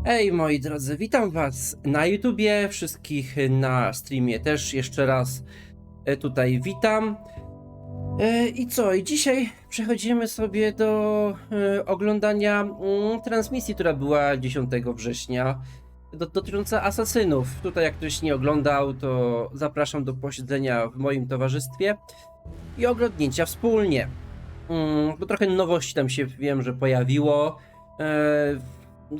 Hej moi drodzy, witam was na YouTubie, wszystkich na streamie też jeszcze raz tutaj witam. I co? I dzisiaj przechodzimy sobie do oglądania transmisji, która była 10 września dotycząca asasynów. Tutaj jak ktoś nie oglądał, to zapraszam do posiedzenia w moim towarzystwie i oglądnięcia wspólnie. Bo trochę nowości tam się wiem, że pojawiło.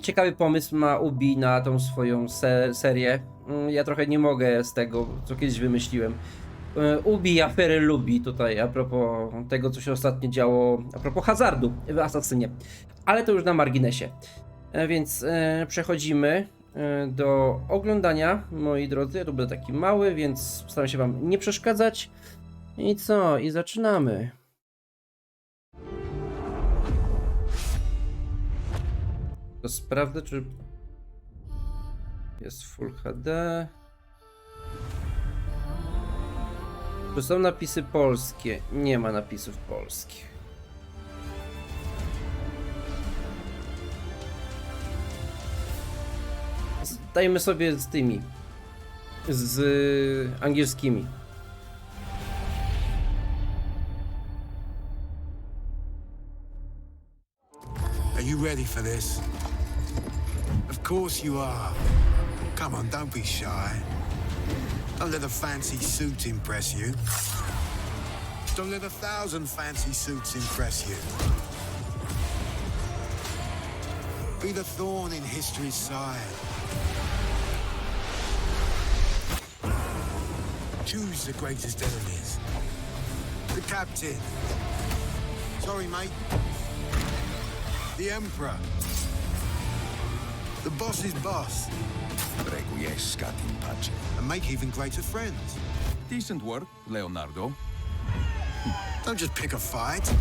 Ciekawy pomysł ma Ubi na tą swoją serię. Ja trochę nie mogę z tego, co kiedyś wymyśliłem. Ubi afery lubi tutaj, a propos tego, co się ostatnio działo, a propos hazardu w Asasynie. Ale to już na marginesie. Więc przechodzimy do oglądania, moi drodzy. Ja tu będę taki mały, więc staram się wam nie przeszkadzać. I co? I zaczynamy. To sprawdzę, czy jest Full HD. Czy są napisy polskie? Nie ma napisów polskich. Dajmy sobie z tymi. Z angielskimi. Are you ready for this? Of course you are. Come on, don't be shy. Don't let a fancy suit impress you. Don't let 1,000 fancy suits impress you. Be the thorn in history's side. Choose the greatest enemies. The captain. Sorry, mate. The Emperor. The boss's boss. Requiescat in pace. And make even greater friends. Decent work, Leonardo. Don't just pick a fight.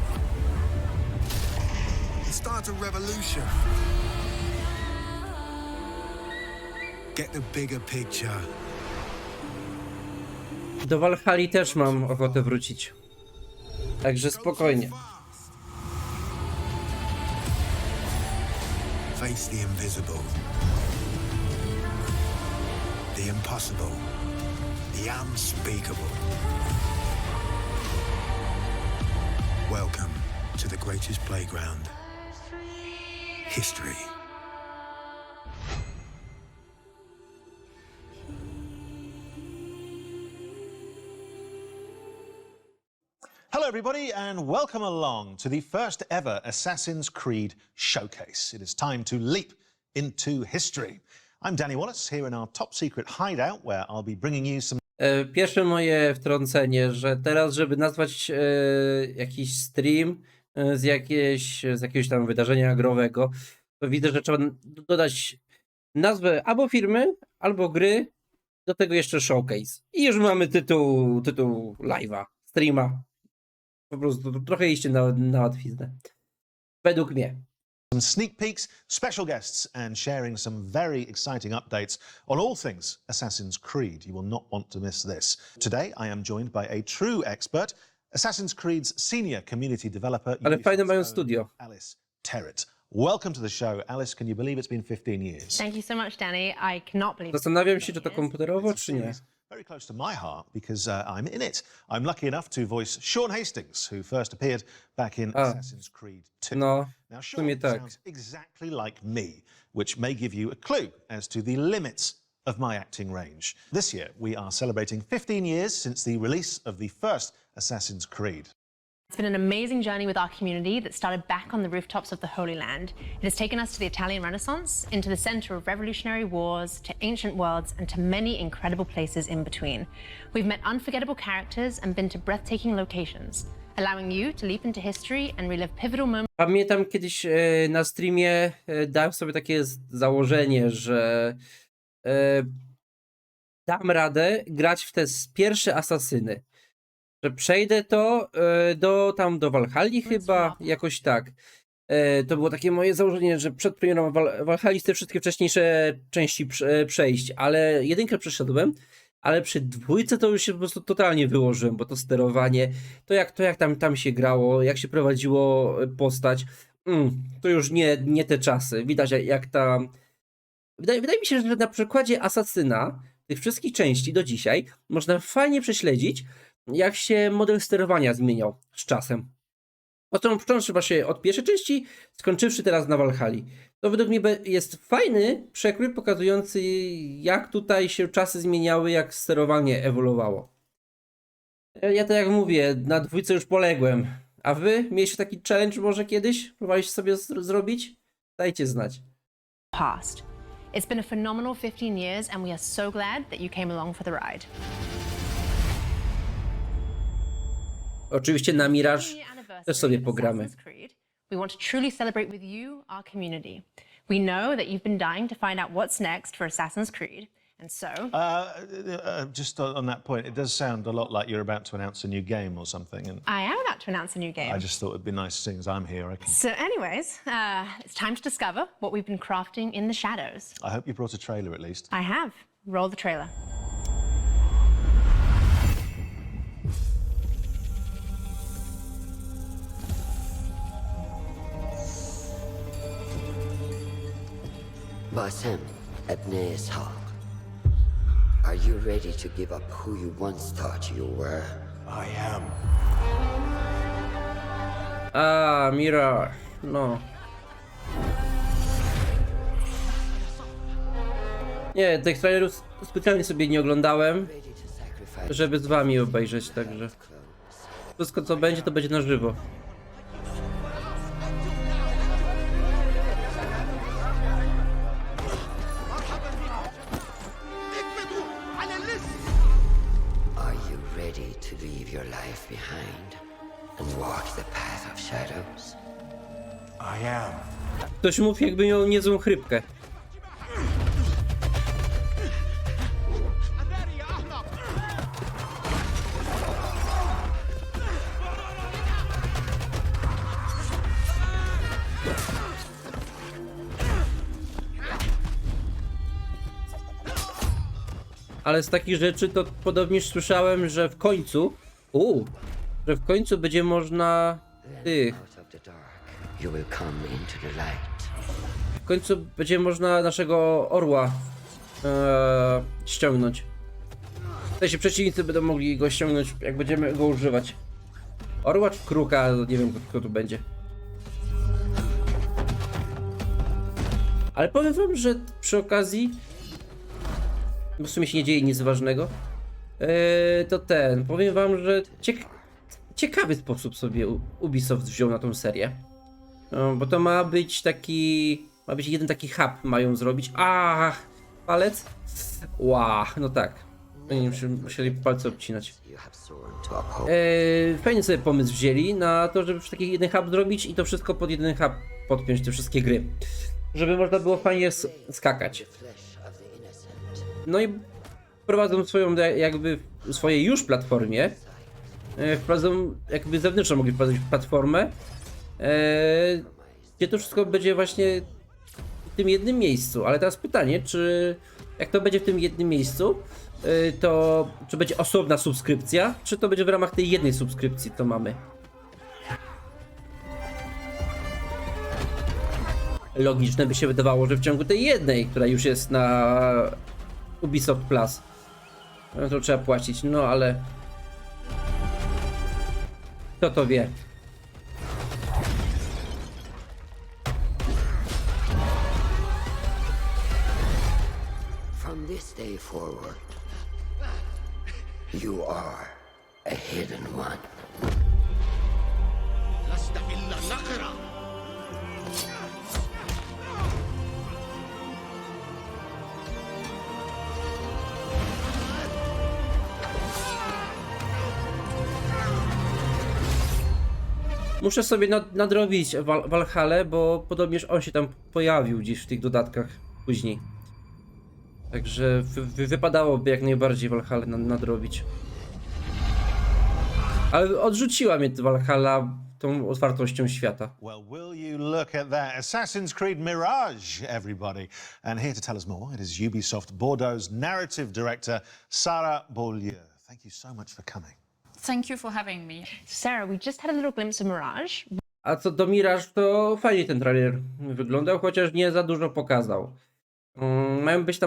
Start a revolution. Get the bigger picture. Do Walhalli też mam ochotę wrócić. Także spokojnie. Face the invisible, the impossible, the unspeakable. Welcome to the greatest playground, history. Hello, everybody, and welcome along to the first ever Assassin's Creed showcase. It is time to leap into history. I'm Danny Wallace, here in our top secret hideout, where I'll be bringing you some Pierwsze moje wtrącenie, że teraz, żeby nazwać jakiś stream z jakiegoś tam wydarzenia growego, to widzę, że trzeba dodać nazwę albo firmy, albo gry, do tego jeszcze showcase. I już mamy tytuł live'a, streama. Po prostu trochę iście na łatwiznę. Według mnie. sneak peeks, special guests, and sharing some very exciting updates on all things Assassin's Creed. You will not want to miss this. Today, I am joined by a true expert, Assassin's Creed's senior community developer, Ale fajne mają studio. Alice Terrett. Welcome to the show. Alice, can you believe it's been 15 years? Thank you so much, Danny. I cannot believe Zastanawiam się, czy to komputerowo, czy nie. Very close to my heart because I'm in it. I'm lucky enough to voice Sean Hastings, who first appeared back in Assassin's Creed 2. No, Now, w Sean sumie tak. sounds exactly like me, which may give you a clue as to the limits of my acting range. This year, we are celebrating 15 years since the release of the first Assassin's Creed. It's been an amazing journey with our community that started back on the rooftops of the Holy Land. It has taken us to the Italian Renaissance, into the center of revolutionary wars, to ancient worlds, and to many incredible places in between. We've met unforgettable characters and been to breathtaking locations, allowing you to leap into history and relive pivotal moments. Pamiętam kiedyś na streamie dałem sobie takie założenie, że dam radę grać w te pierwsze asasyny. Że przejdę to do Walhalli chyba, jakoś tak. To było takie moje założenie, że przed premierą Walhalli chcę wszystkie wcześniejsze części przejść, ale jedynkę przeszedłem, ale przy dwójce to już się po prostu totalnie wyłożyłem, bo to sterowanie, to jak tam się grało, jak się prowadziło postać, to już nie te czasy. Widać jak ta wydaje mi się, że na przykładzie Asasyna, tych wszystkich części do dzisiaj, można fajnie prześledzić, jak się model sterowania zmieniał z czasem. Począwszy właśnie od pierwszej części, skończywszy teraz na Valhalli. To według mnie jest fajny przekrój pokazujący, jak tutaj się czasy zmieniały, jak sterowanie ewoluowało. Ja to jak mówię, na dwójce już poległem. A wy mieliście taki challenge może kiedyś? Próbowaliście sobie zrobić? Dajcie znać. Past. It's been a phenomenal 15 years, and we are so glad that you came along for the ride. Oczywiście na Mirage też sobie pogramy. Assassin's Creed, we want to truly celebrate with you, our community. We know that you've been dying to find out what's next for Assassin's Creed, and so... Just on that point, it does sound a lot like you're about to announce a new game or something, and I am about to announce a new game. I just thought it'd be nice, seeing as I'm here. So anyways, it's time to discover what we've been crafting in the shadows. I hope you brought a trailer at least. I have. Roll the trailer. Basem, Ebne's Hawk. Are you ready to give up who you once thought you were? I am. A, Mirage. No. Nie, tych trailerów specjalnie sobie nie oglądałem, Ready to sacrifice żeby z wami obejrzeć, także wszystko co będzie, to będzie na żywo. Are you ready to leave your life behind and walk the path of shadows? I am. Ktoś mówi, jakby miał niezłą chrypkę. Ale z takich rzeczy to podobnież słyszałem, że w końcu, będzie można tych, Out of the dark, you will come into the light. w końcu będzie można naszego orła ściągnąć. W sensie przeciwnicy będą mogli go ściągnąć, jak będziemy go używać. Orła czy kruka, nie wiem kto tu będzie. Ale powiem wam, że przy okazji, bo w sumie się nie dzieje nic ważnego, powiem wam, że ciekawy sposób sobie Ubisoft wziął na tą serię. Bo to ma być jeden taki hub mają zrobić. Palec? No tak. Będziemy musieli palce obcinać. You have sworn to uphold. Fajny sobie pomysł wzięli na to, żeby taki jeden hub zrobić i to wszystko pod jeden hub podpiąć, te wszystkie gry. Żeby można było fajnie skakać. Flesh of the innocent. No i prowadzą swojej już platformie, wprowadzą jakby zewnętrzną mogli wprowadzić platformę, gdzie to wszystko będzie właśnie w tym jednym miejscu. Ale teraz pytanie, czy jak to będzie w tym jednym miejscu, to czy będzie osobna subskrypcja, czy to będzie w ramach tej jednej subskrypcji, co mamy? Logiczne by się wydawało, że w ciągu tej jednej, która już jest na Ubisoft Plus, no to trzeba płacić, no ale kto to wie? From this day forward, you are a hidden one. Muszę sobie nadrobić Valhallę, bo podobnież on się tam pojawił gdzieś w tych dodatkach później. Także wypadałoby jak najbardziej Valhallę nadrobić. Ale odrzuciła mnie Valhalla tą otwartością świata. Well, will you look at that? Assassin's Creed Mirage, everybody. And here to tell us more, it is Ubisoft Bordeaux's narrative director, Sarah Beaulieu. Thank you so much for coming. Thank you for having me. Sarah, we just had a little glimpse of Mirage. A co do Mirage, to fajnie ten trailer wyglądał, chociaż nie za dużo pokazał. Mają być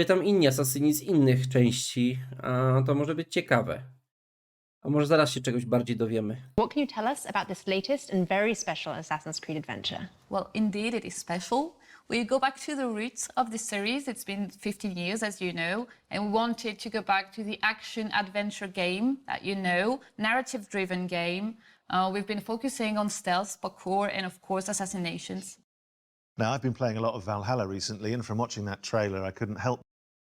tam, inni asasyni z innych części, a to może być ciekawe. A może zaraz się czegoś bardziej dowiemy. What can you tell us about this latest and very special Assassin's Creed adventure? Well, indeed, it is special. We go back to the roots of the series. It's been 15 years, as you know, and we wanted to go back to the action adventure game that you know, narrative driven game. We've been focusing on stealth, parkour, and of course, assassinations. Now, I've been playing a lot of Valhalla recently, and from watching that trailer, I couldn't help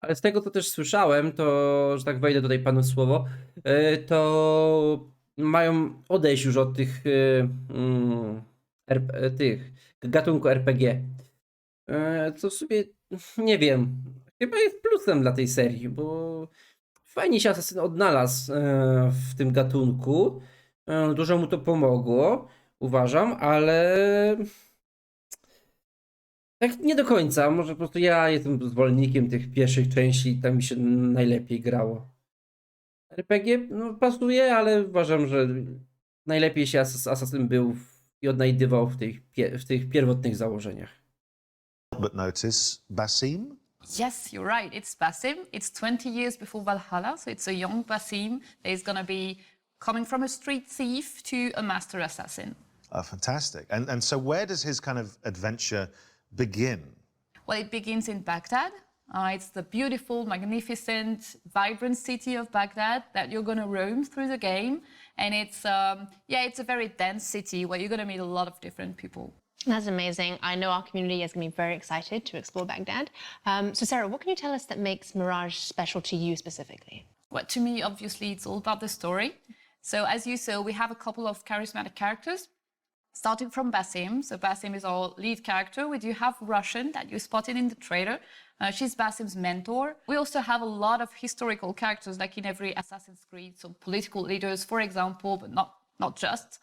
Ale z tego, co też słyszałem, to, że tak wejdę tutaj panu w słowo, to mają odejść już od tych, tych gatunku RPG. Co sobie, nie wiem, chyba jest plusem dla tej serii, bo fajnie się Asasyn odnalazł w tym gatunku. Dużo mu to pomogło, uważam, ale tak nie do końca. Może po prostu ja jestem zwolennikiem tych pierwszych części i tam mi się najlepiej grało. RPG no, pasuje, ale uważam, że najlepiej się Assassin był i odnajdywał w tych pierwotnych założeniach. but notice Basim. Yes, you're right. It's Basim. It's 20 years before Valhalla, so it's a young Basim that is going to be coming from a street thief to a master assassin. Oh, fantastic. And so where does his kind of adventure begin? Well, it begins in Baghdad. It's the beautiful, magnificent, vibrant city of Baghdad that you're going to roam through the game. And it's a very dense city where you're going to meet a lot of different people. That's amazing. I know our community is going to be very excited to explore Baghdad. So Sarah, what can you tell us that makes Mirage special to you specifically? Well, to me, obviously, it's all about the story. So as you saw, we have a couple of charismatic characters, starting from Basim. So Basim is our lead character. We do have Russian that you spotted in the trailer. She's Basim's mentor. We also have a lot of historical characters, like in every Assassin's Creed, so political leaders, for example, but not just.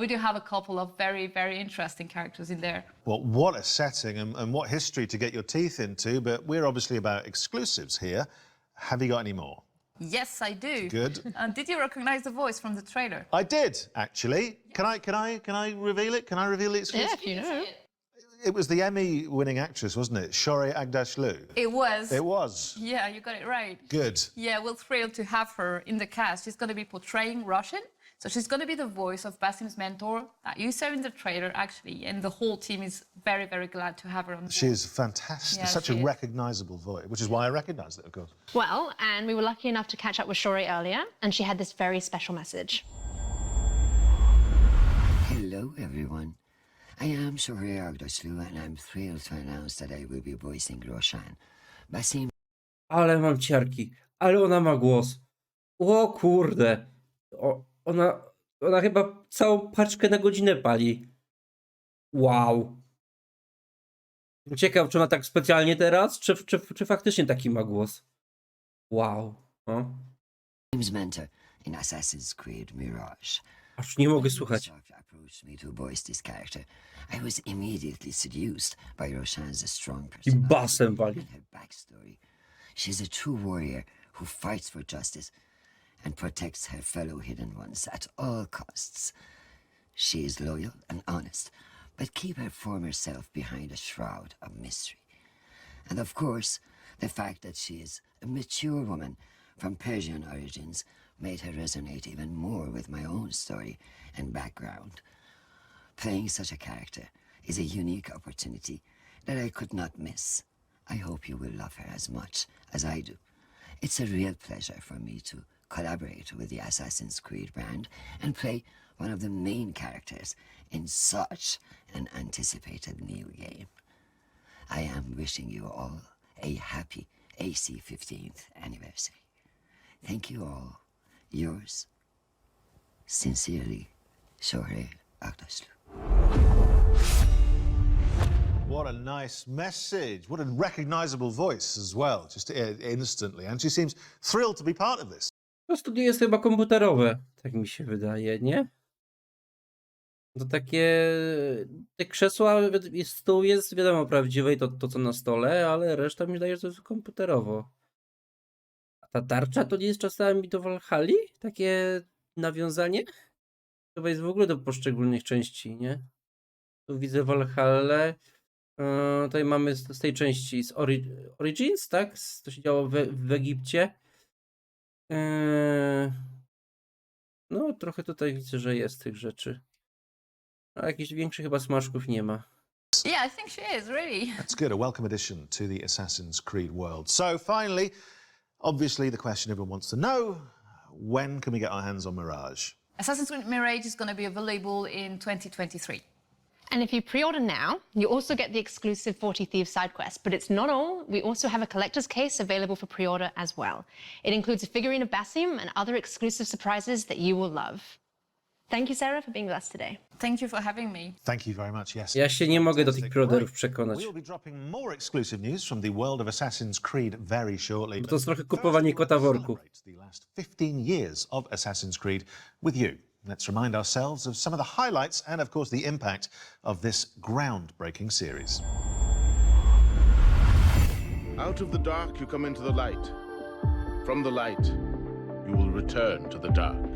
We do have a couple of very, very interesting characters in there. Well, what a setting and what history to get your teeth into, but we're obviously about exclusives here. Have you got any more? Yes, I do. Good. Did you recognize the voice from the trailer? I did, actually. Can I reveal it? Can I reveal the exclusive? Yeah, if you know. It was the Emmy-winning actress, wasn't it? Shorey Agdashlu. It was. It was. Yeah, you got it right. Good. Yeah, we're thrilled to have her in the cast. She's going to be portraying Russian. So she's going to be the voice of Basim's mentor that you saw in the trailer, actually. And the whole team is very, very glad to have her on. She is fantastic. Yeah, Such she a is. recognizable voice, which is why I recognized it, of course. Well, and we were lucky enough to catch up with Shori earlier, and she had this very special message. Hello, everyone. I am Shohei Agdashlu, and I'm thrilled to announce that I will be voicing Roshan. Basim Ale mam ciarki, ale ona ma głos. O kurde. Ona chyba całą paczkę na godzinę pali. Wow. Ciekaw, czy ona tak specjalnie teraz, czy faktycznie taki ma głos. Wow. O. Basim's mentor in Assassin's Creed Mirage. Aż nie mogę When słuchać. Microsoft approached me to voice this character, I was immediately seduced by Roshan's strong I personality basem wali. and her backstory. She's a true warrior who fights for justice and protects her fellow hidden ones at all costs. She is loyal and honest, but keep her former self behind a shroud of mystery. And of course, the fact that she is a mature woman from Persian origins made her resonate even more with my own story and background. Playing such a character is a unique opportunity that I could not miss. I hope you will love her as much as I do. It's a real pleasure for me to collaborate with the Assassin's Creed brand and play one of the main characters in such an anticipated new game. I am wishing you all a happy AC 15th anniversary. Thank you all. Yours, sincerely, Shohei Agdashlu. What a nice message. What a recognizable voice as well, just instantly. And she seems thrilled to be part of this. To studio jest chyba komputerowe, tak mi się wydaje, nie? To takie... Te krzesła, stół jest wiadomo prawdziwe i to co na stole, ale reszta mi zdaje, że to jest komputerowo. A ta tarcza to nie jest czasami do Valhalli? Takie nawiązanie? Chyba jest w ogóle do poszczególnych części, nie? Tu widzę Valhallę. Tutaj mamy z tej części z Origins, tak? To się działo w Egipcie. No, trochę tutaj widzę, że jest tych rzeczy. A jakichś większych chyba smaczków nie ma. Yeah, I think she is, really. That's good. A welcome addition to the Assassin's Creed world. So finally, obviously the question everyone wants to know, when can we get our hands on Mirage? Assassin's Creed Mirage is going to be available in 2023. And if you pre-order now, you also get the exclusive 40 Thieves side quest. But it's not all. We also have a collector's case available for pre-order as well. It includes a figurine of Basim and other exclusive surprises that you will love. Thank you, Sarah, for being with us today. Thank you for having me. Thank you very much. Yes. Ja się nie mogę do tych Fantastic. preorderów Right. przekonać. We'll be dropping more exclusive news from the world of Assassin's Creed very shortly. Bo to jest trochę kupowanie kota w worku. Celebrate the last 15 years of Assassin's Creed with you. Let's remind ourselves of some of the highlights and, of course, the impact of this groundbreaking series. Out of the dark, you come into the light. From the light, you will return to the dark.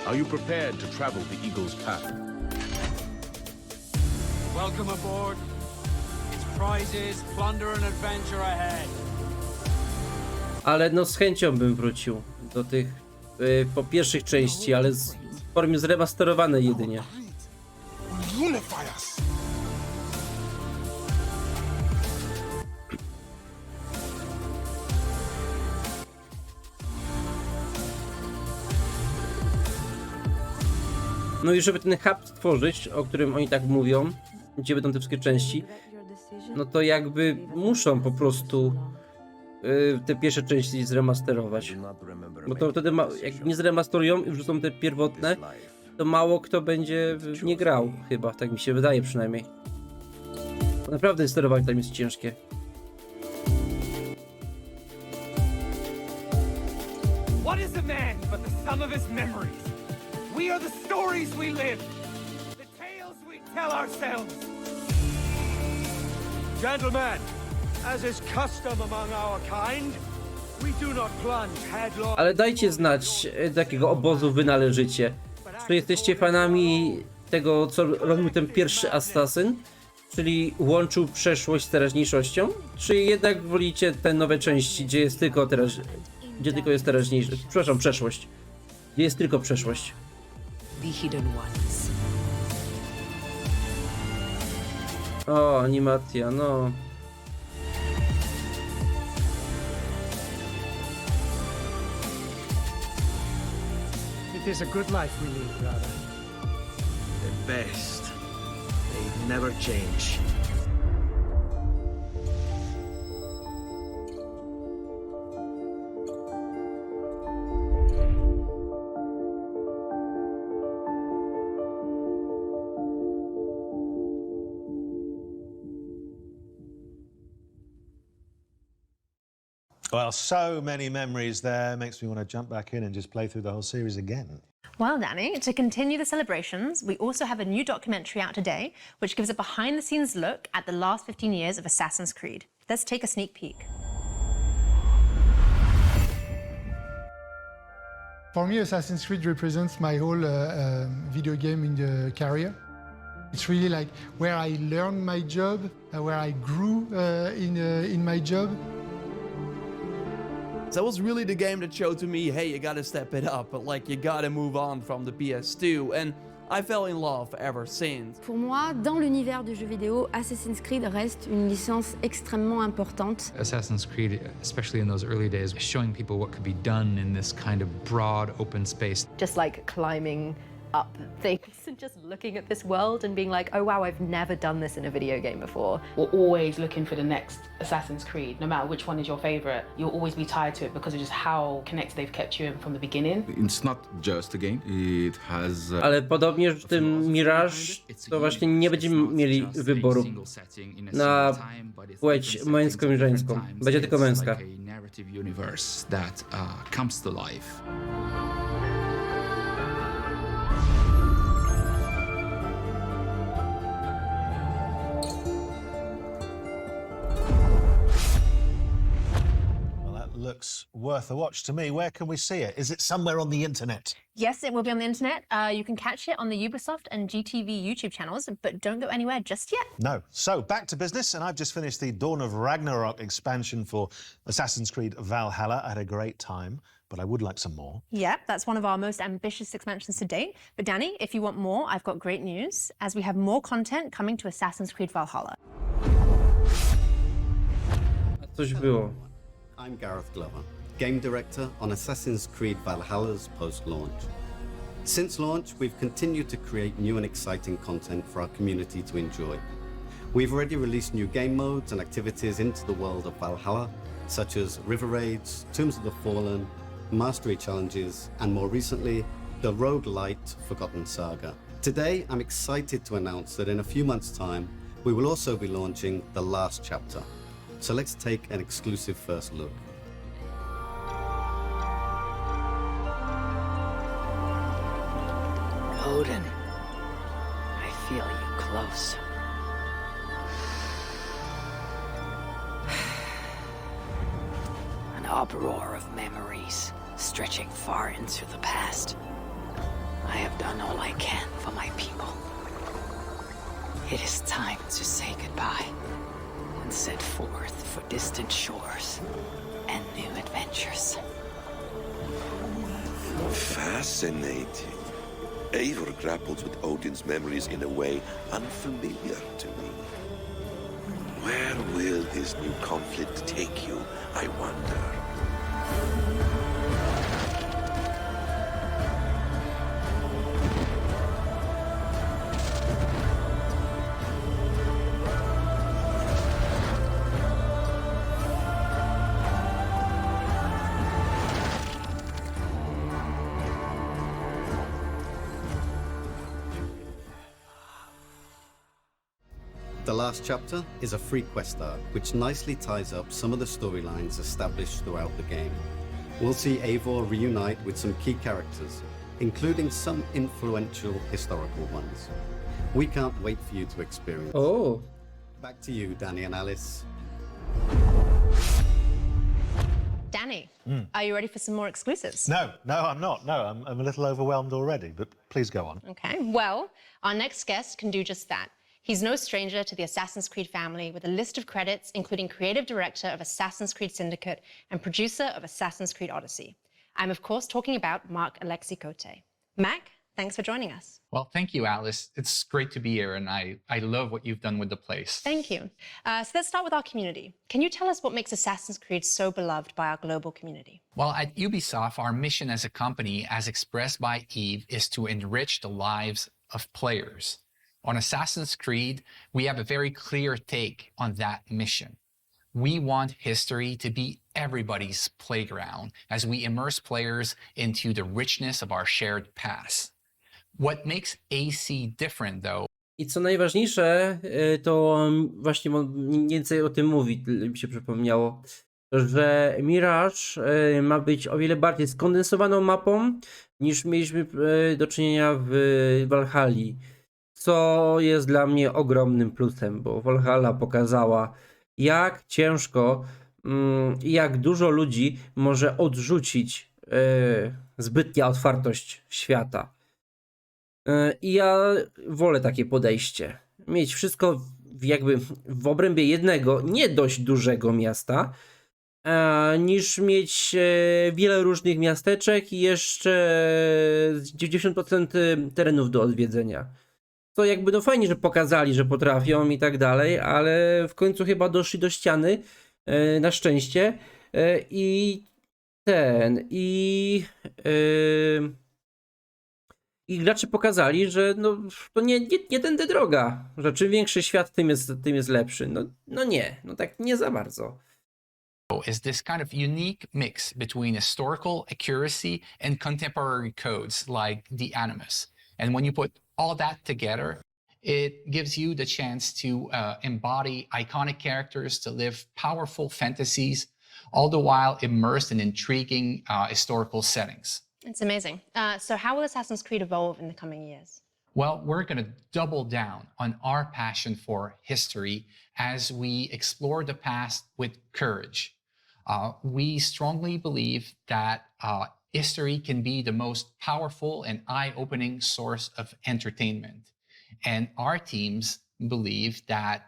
Are you prepared to travel the Eagle's path? Welcome aboard. It's prizes, plunder and adventure ahead. Ale no z chęcią bym wrócił do tych po pierwszych części, ale w formie zremasterowanej jedynie. Unify us. No i żeby ten hub stworzyć, o którym oni tak mówią, gdzie będą te wszystkie części, no to jakby muszą po prostu te pierwsze części zremasterować. Bo to wtedy, jak nie zremasterują i wrzucą te pierwotne, to mało kto będzie w nie grał, chyba, tak mi się wydaje przynajmniej. Bo naprawdę sterowanie tam jest ciężkie. What is a man but the sum of his memories? We are the stories we live, the tales we tell ourselves. Gentlemen, as is custom among our kind, we do not plunge headlong. Ale dajcie znać, do jakiego obozu wy należycie. Czy jesteście fanami tego, co robił ten pierwszy Assassin, czyli łączył przeszłość z teraźniejszością? Czy jednak wolicie te nowe części, gdzie jest tylko jest teraźniejszość? Przepraszam, przeszłość. Gdzie jest tylko przeszłość. The hidden ones. O, animacja, no. It is a good life we lead, brother. The best. They never change. Well, so many memories there. Makes me want to jump back in and just play through the whole series again. Well, Danny, to continue the celebrations, we also have a new documentary out today, which gives a behind-the-scenes look at the last 15 years of Assassin's Creed. Let's take a sneak peek. For me, Assassin's Creed represents my whole video game in the career. It's really like where I learned my job, where I grew in my job. That was really the game that showed to me, hey, you gotta step it up, but like you gotta move on from the PS2, and I fell in love ever since. Pour moi, dans l'univers du jeu vidéo, Assassin's Creed reste une licence extrêmement importante. Assassin's Creed, especially in those early days, showing people what could be done in this kind of broad open space. Just like climbing up things and just looking at this world and being like, oh wow, I've never done this in a video game before. We're always looking for the next Assassin's Creed. No matter which one is your favorite, you'll always be tied to it because of just how connected they've kept you in from the beginning. It's not just a game, it has... Ale podobnie w tym Mirage, to właśnie nie będziemy mieli wyboru na płeć męską i żeńską. Będzie tylko męska. looks worth a watch to me. Where can we see it? Is it somewhere on the internet? Yes, it will be on the internet. You can catch it on the Ubisoft and GTV YouTube channels, but don't go anywhere just yet. No. So, back to business, and I've just finished the Dawn of Ragnarok expansion for Assassin's Creed Valhalla. I had a great time, but I would like some more. Yeah, that's one of our most ambitious expansions to date. But Danny, if you want more, I've got great news, as we have more content coming to Assassin's Creed Valhalla. Coś było. I'm Gareth Glover, Game Director on Assassin's Creed Valhalla's post-launch. Since launch, we've continued to create new and exciting content for our community to enjoy. We've already released new game modes and activities into the world of Valhalla, such as River Raids, Tombs of the Fallen, Mastery Challenges, and more recently, the roguelite Forgotten Saga. Today, I'm excited to announce that in a few months' time, we will also be launching the last chapter. So let's take an exclusive first look. Odin, I feel you close. An uproar of memories stretching far into the past. I have done all I can for my people. It is time to say goodbye and set forth for distant shores and new adventures. Fascinating. Eivor grapples with Odin's memories in a way unfamiliar to me. Where will this new conflict take you, I wonder? The last chapter is a free quest arc, which nicely ties up some of the storylines established throughout the game. We'll see Eivor reunite with some key characters, including some influential historical ones. We can't wait for you to experience. Oh. Back to you, Danny and Alice. Danny, are you ready for some more exclusives? No, I'm not. No, I'm a little overwhelmed already, but please go on. Okay, well, our next guest can do just that. He's no stranger to the Assassin's Creed family, with a list of credits including creative director of Assassin's Creed Syndicate and producer of Assassin's Creed Odyssey. I'm of course talking about Mark Alexi Cote. Mac, thanks for joining us. Well, thank you, Alice. It's great to be here, and I love what you've done with the place. Thank you. So let's start with our community. Can you tell us what makes Assassin's Creed so beloved by our global community? Well, at Ubisoft, our mission as a company, as expressed by Eve, is to enrich the lives of players. On Assassin's Creed, we have a very clear take on that mission. We want history to be everybody's playground as we immerse players into the richness of our shared past. What makes AC different, though, I co najważniejsze, to właśnie mniej więcej o tym mówi, mi się przypomniało, że Mirage ma być o wiele bardziej skondensowaną mapą niż mieliśmy do czynienia w Valhalli. Co jest dla mnie ogromnym plusem, bo Valhalla pokazała, jak ciężko i jak dużo ludzi może odrzucić zbytnia otwartość świata. I ja wolę takie podejście. Mieć wszystko jakby w obrębie jednego, nie dość dużego miasta, niż mieć wiele różnych miasteczek i jeszcze 90% terenów do odwiedzenia. To jakby no fajnie, że pokazali, że potrafią i tak dalej, ale w końcu chyba doszli do ściany, na szczęście, i gracze pokazali, że no, to nie tędy droga, że czym większy świat, tym jest lepszy. No nie, no tak nie za bardzo. is this kind of unique mix between historical accuracy and contemporary codes like the Animus. And when you put all that together, it gives you the chance to embody iconic characters, to live powerful fantasies, all the while immersed in intriguing historical settings. It's amazing. So how will Assassin's Creed evolve in the coming years? Well, we're going to double down on our passion for history as we explore the past with courage. We strongly believe that history can be the most powerful and eye-opening source of entertainment. And our teams believe that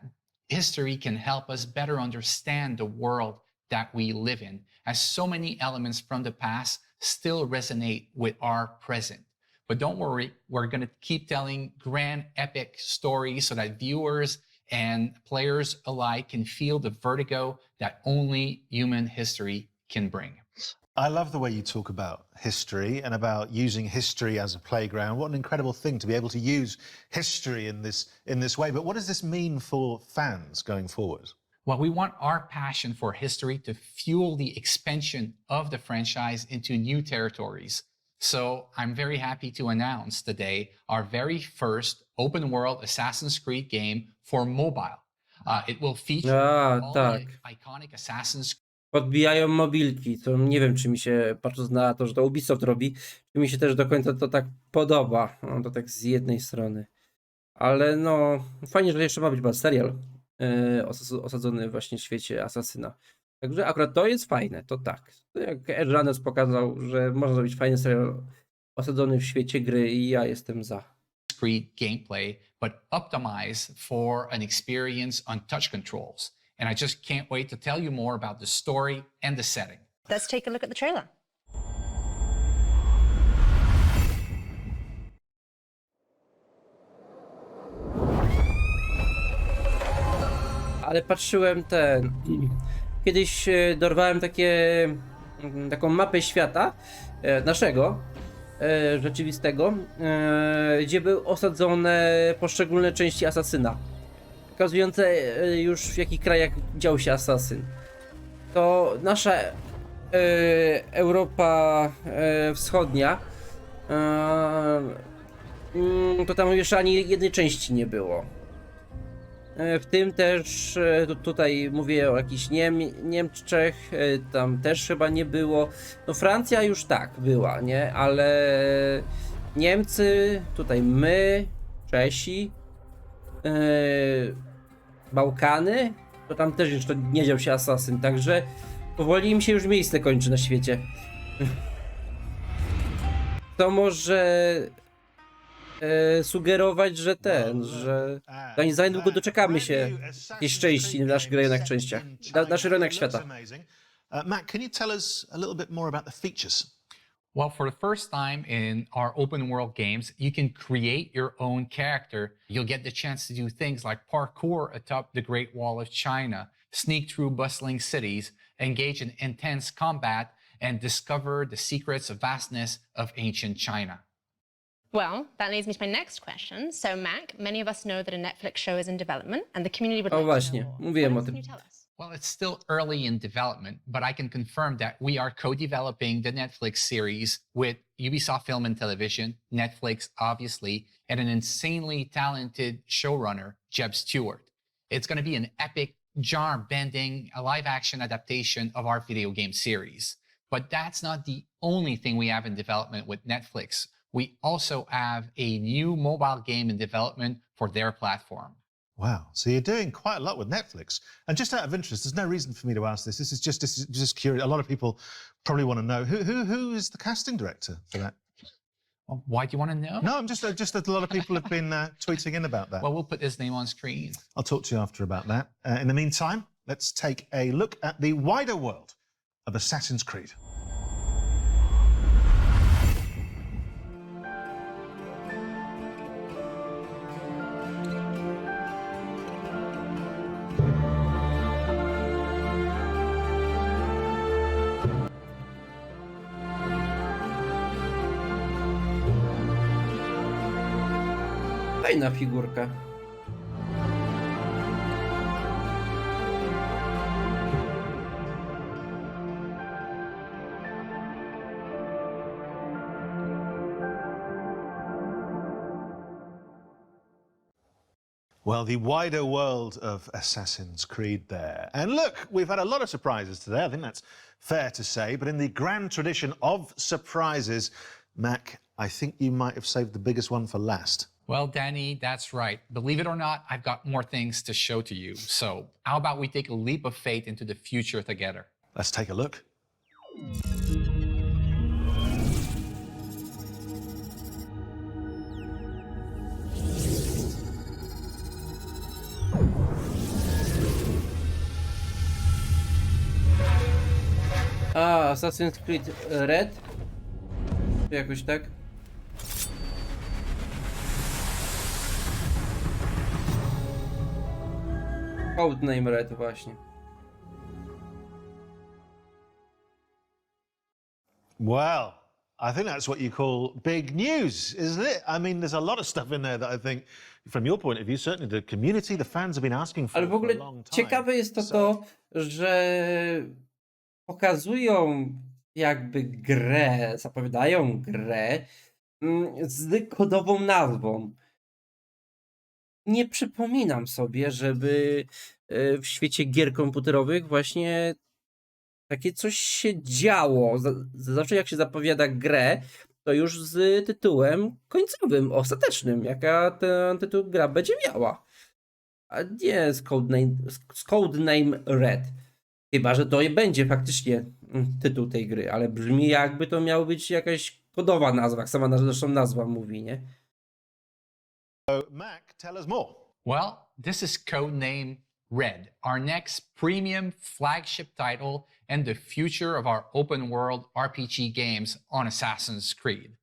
history can help us better understand the world that we live in, as so many elements from the past still resonate with our present. But don't worry, we're going to keep telling grand epic stories so that viewers and players alike can feel the vertigo that only human history can bring. I love the way you talk about history and about using history as a playground. What an incredible thing to be able to use history in this way. But what does this mean for fans going forward? Well, we want our passion for history to fuel the expansion of the franchise into new territories. So I'm very happy to announce today our very first open world Assassin's Creed game for mobile. It will feature all the iconic Assassin's Creed. Podbijają mobilki, to nie wiem, czy mi się, patrząc na to, że to Ubisoft robi, czy mi się też do końca to tak podoba. No, to tak z jednej strony. Ale no, fajnie, że jeszcze ma być serial osadzony właśnie w świecie Asasyna. Także akurat to jest fajne, to tak. To jak Edge Runners pokazał, że można zrobić fajny serial osadzony w świecie gry i ja jestem za. Creed gameplay, but optimized for an experience on touch controls. And I just can't wait to tell you more about the story and the setting. Let's take a look at the trailer. Ale patrzyłem kiedyś dorwałem taką mapę świata naszego, rzeczywistego, gdzie były osadzone poszczególne części Asasyna, pokazujące już w jakich krajach dział się Asasyn. To nasza Europa Wschodnia, to tam jeszcze ani jednej części nie było. W tym też, tutaj mówię o jakichś Niemczech, tam też chyba nie było. No Francja już tak była, nie? Ale Niemcy, tutaj my, Czesi, Bałkany, to tam też jeszcze nie dział się Asasyn, także powoli im się już miejsce kończy na świecie. To może sugerować, że że za niedługo doczekamy się jakiejś części w naszych rejonach częściach, naszych rejonach świata. Matt, can you tell us a little bit more about the features? Well, for the first time in our open world games, you can create your own character. You'll get the chance to do things like parkour atop the Great Wall of China, sneak through bustling cities, engage in intense combat, and discover the secrets of vastness of ancient China. Well, that leads me to my next question. So, Mac, many of us know that a Netflix show is in development, and the community would like to know more. Mówiłem o tym. Can you tell us? Well, it's still early in development, but I can confirm that we are co-developing the Netflix series with Ubisoft Film and Television, Netflix, obviously, and an insanely talented showrunner, Jeb Stewart. It's going to be an epic, genre-bending, live-action adaptation of our video game series. But that's not the only thing we have in development with Netflix. We also have a new mobile game in development for their platform. Wow, so you're doing quite a lot with Netflix. And just out of interest, there's no reason for me to ask this. This is just curious. A lot of people probably want to know who is the casting director for that. Well, why do you want to know? No, I'm just a lot of people have been tweeting in about that. Well, we'll put his name on screen. I'll talk to you after about that. In the meantime, let's take a look at the wider world of Assassin's Creed. Fajna figurka. Well, the wider world of Assassin's Creed there. And look, we've had a lot of surprises today. I think that's fair to say. But in the grand tradition of surprises, Mac, I think you might have saved the biggest one for last. Well, Danny, that's right. Believe it or not, I've got more things to show to you. So how about we take a leap of faith into the future together? Let's take a look. Assassin's Creed Red? Jakoś tak? Codename Red właśnie. Well, I think that's what you call big news, isn't it? I mean, there's a lot of stuff in there that I think, from your point of view, certainly the community, the fans have been asking for, Ale w ogóle for a long time. ciekawe jest to, że pokazują jakby grę, zapowiadają grę z kodową nazwą. Nie przypominam sobie, żeby w świecie gier komputerowych właśnie takie coś się działo. Zawsze jak się zapowiada grę, to już z tytułem końcowym, ostatecznym, jaka ten tytuł gra będzie miała. A nie z codename Red. Chyba że to będzie faktycznie tytuł tej gry, ale brzmi jakby to miała być jakaś kodowa nazwa, jak sama zresztą nazwa mówi, nie? So, Mac, tell us more. Well, this is codename Red, our next premium flagship title and the future of our open world RPG games on Assassin's Creed.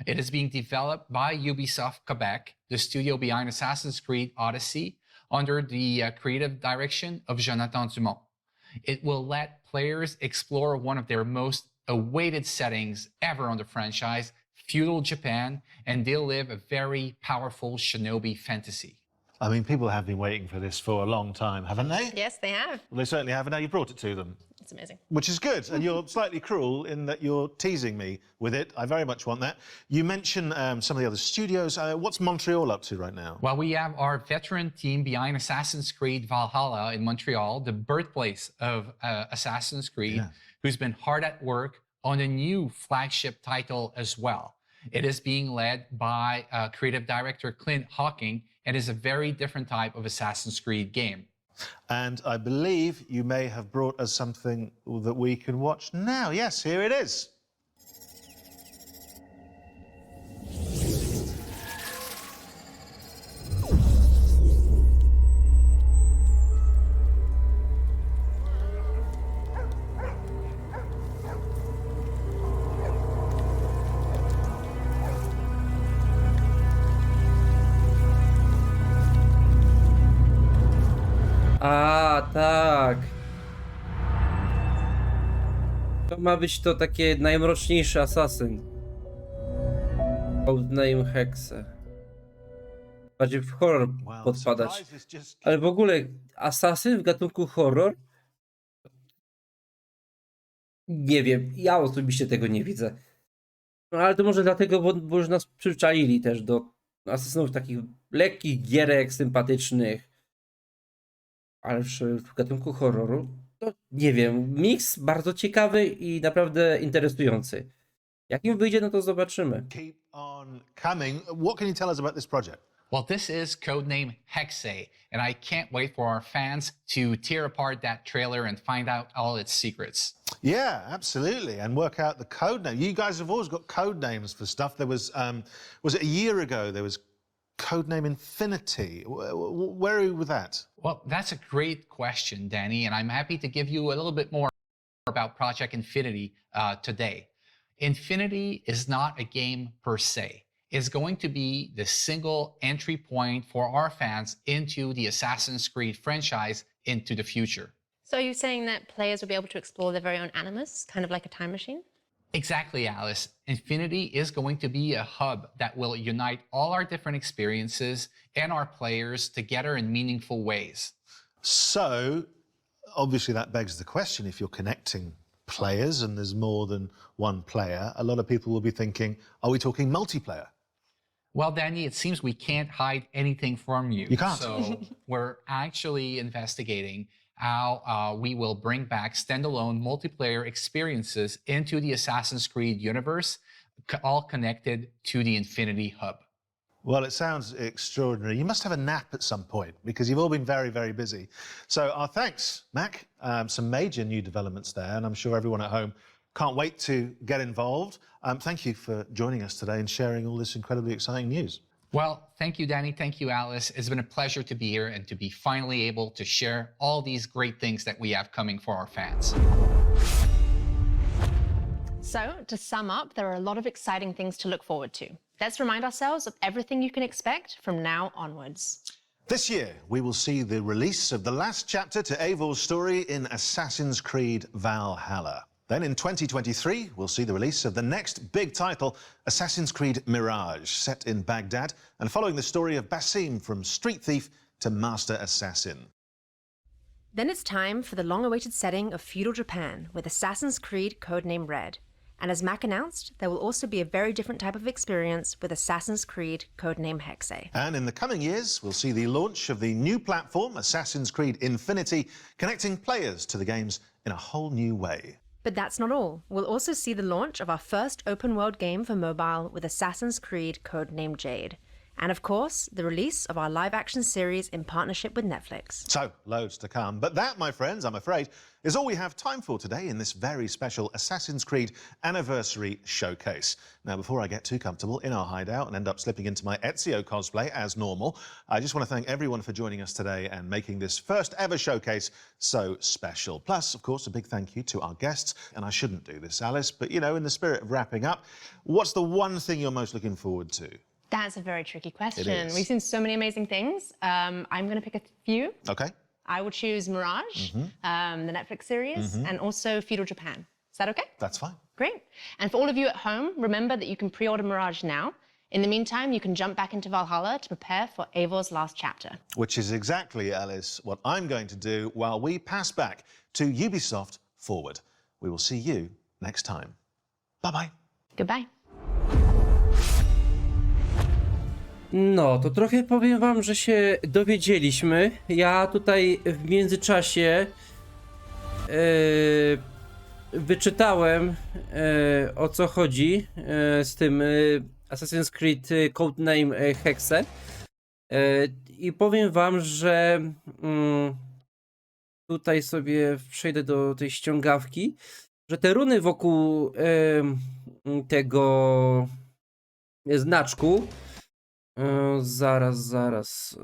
It is being developed by Ubisoft Quebec, the studio behind Assassin's Creed Odyssey, under the creative direction of Jonathan Dumont. It will let players explore one of their most awaited settings ever on the franchise, feudal Japan, and they'll live a very powerful shinobi fantasy. I mean, people have been waiting for this for a long time, haven't they? Yes, they have. Well, they certainly have, and now you brought it to them. It's amazing. Which is good, and you're slightly cruel in that you're teasing me with it. I very much want that. You mentioned some of the other studios. What's Montreal up to right now? Well, we have our veteran team behind Assassin's Creed Valhalla in Montreal, the birthplace of Assassin's Creed, who's been hard at work on a new flagship title as well. It is being led by creative director Clint Hawking, and is a very different type of Assassin's Creed game. And I believe you may have brought us something that we can watch now. Yes, here it is. A, tak. To ma być to takie najmroczniejszy asasyn. Codename Hexe. Bardziej w horror podpadać. Ale w ogóle asasyn w gatunku horror? Nie wiem, ja osobiście tego nie widzę. No ale to może dlatego, bo już nas przyczaili też do asasynów takich lekkich gierek, sympatycznych. Ale w gatunku horroru, to nie wiem, miks bardzo ciekawy i naprawdę interesujący. Jak im wyjdzie, no to zobaczymy. Keep on coming. What can you tell us about this project? Well, this is codename Hexe, and I can't wait for our fans to tear apart that trailer and find out all its secrets. Yeah, absolutely, and work out the code name. You guys have always got code names for stuff. There was it a year ago? There was codename Infinity. Where are you with that? Well, that's a great question, Danny, and I'm happy to give you a little bit more about Project Infinity today. Infinity is not a game per se. It's going to be the single entry point for our fans into the Assassin's Creed franchise into the future. So are you saying that players will be able to explore their very own animus, kind of like a time machine? Exactly, Alice. Infinity is going to be a hub that will unite all our different experiences and our players together in meaningful ways. So, obviously that begs the question, if you're connecting players and there's more than one player, a lot of people will be thinking, are we talking multiplayer? Well, Danny, it seems we can't hide anything from you. You can't. So we're actually investigating how we will bring back standalone multiplayer experiences into the Assassin's Creed universe, all connected to the Infinity Hub. Well, it sounds extraordinary. You must have a nap at some point because you've all been very, very busy. So our thanks, Mac. Some major new developments there, and I'm sure everyone at home can't wait to get involved. Thank you for joining us today and sharing all this incredibly exciting news. Well, thank you, Danny. Thank you, Alice. It's been a pleasure to be here and to be finally able to share all these great things that we have coming for our fans. So, to sum up, there are a lot of exciting things to look forward to. Let's remind ourselves of everything you can expect from now onwards. This year, we will see the release of the last chapter to Eivor's story in Assassin's Creed Valhalla. Then in 2023, we'll see the release of the next big title, Assassin's Creed Mirage, set in Baghdad and following the story of Basim from street thief to master assassin. Then it's time for the long-awaited setting of feudal Japan with Assassin's Creed codename Red. And as Mac announced, there will also be a very different type of experience with Assassin's Creed codename Hexe. And in the coming years, we'll see the launch of the new platform, Assassin's Creed Infinity, connecting players to the games in a whole new way. But that's not all. We'll also see the launch of our first open-world game for mobile with Assassin's Creed codename Jade. And of course, the release of our live-action series in partnership with Netflix. So, loads to come. But that, my friends, I'm afraid, is all we have time for today in this very special Assassin's Creed Anniversary Showcase. Now, before I get too comfortable in our hideout and end up slipping into my Ezio cosplay as normal, I just want to thank everyone for joining us today and making this first ever showcase so special. Plus, of course, a big thank you to our guests. And I shouldn't do this, Alice, but, you know, in the spirit of wrapping up, what's the one thing you're most looking forward to? That's a very tricky question. It is. We've seen so many amazing things. I'm going to pick a few. Okay. I would choose Mirage, the Netflix series, and also Feudal Japan. Is that okay? That's fine. Great. And for all of you at home, remember that you can pre-order Mirage now. In the meantime, you can jump back into Valhalla to prepare for Eivor's last chapter. Which is exactly, Alice, what I'm going to do while we pass back to Ubisoft Forward. We will see you next time. Bye-bye. Goodbye. No, to trochę powiem wam, że się dowiedzieliśmy. Ja tutaj w międzyczasie wyczytałem o co chodzi z tym Assassin's Creed codename Hexe. I powiem wam, że tutaj sobie przejdę do tej ściągawki, że te runy wokół tego znaczku zaraz.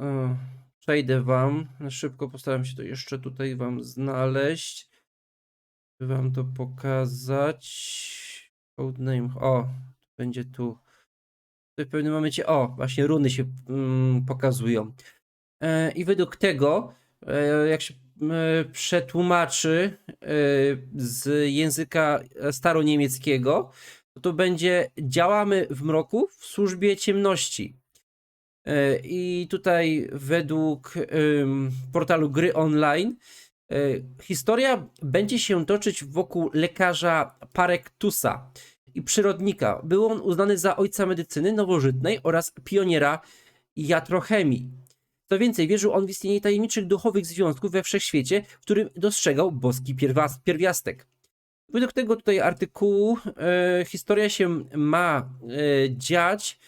Przejdę wam. Szybko postaram się to jeszcze tutaj wam znaleźć. By wam to pokazać. Codename. O, będzie tu. W pewnym momencie. O, właśnie runy się pokazują. I według tego, jak się przetłumaczy z języka staroniemieckiego, to będzie działamy w mroku w służbie ciemności. I tutaj według portalu Gry Online historia będzie się toczyć wokół lekarza Parektusa i przyrodnika. Był on uznany za ojca medycyny nowożytnej oraz pioniera jatrochemii. Co więcej, wierzył on w istnienie tajemniczych duchowych związków we wszechświecie, w którym dostrzegał boski pierwiastek. Według tego tutaj artykułu historia się ma dziać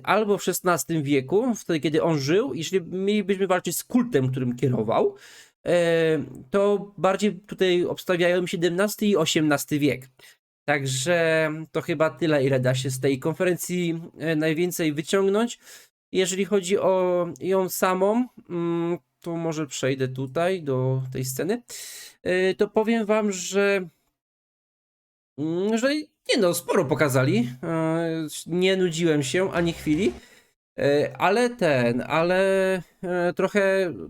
albo w XVI wieku, wtedy kiedy on żył. Jeśli mielibyśmy walczyć z kultem, którym kierował, to bardziej tutaj obstawiają XVII i XVIII wiek. Także to chyba tyle, ile da się z tej konferencji najwięcej wyciągnąć. Jeżeli chodzi o ją samą, to może przejdę tutaj do tej sceny. To powiem wam, że nie no, sporo pokazali. Nie nudziłem się ani chwili. Ale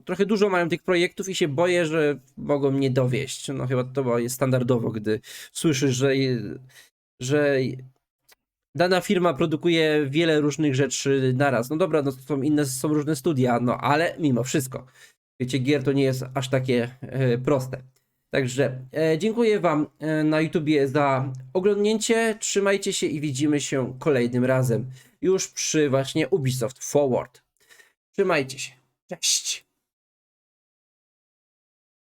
trochę dużo mają tych projektów i się boję, że mogą mnie dowieść. No chyba to jest standardowo, gdy słyszysz, że dana firma produkuje wiele różnych rzeczy naraz. No dobra, no to są różne studia, no ale mimo wszystko. Wiecie, gier to nie jest aż takie proste. Także dziękuję wam na YouTubie za oglądnięcie. Trzymajcie się i widzimy się kolejnym razem. Już przy właśnie Ubisoft Forward. Trzymajcie się. Cześć.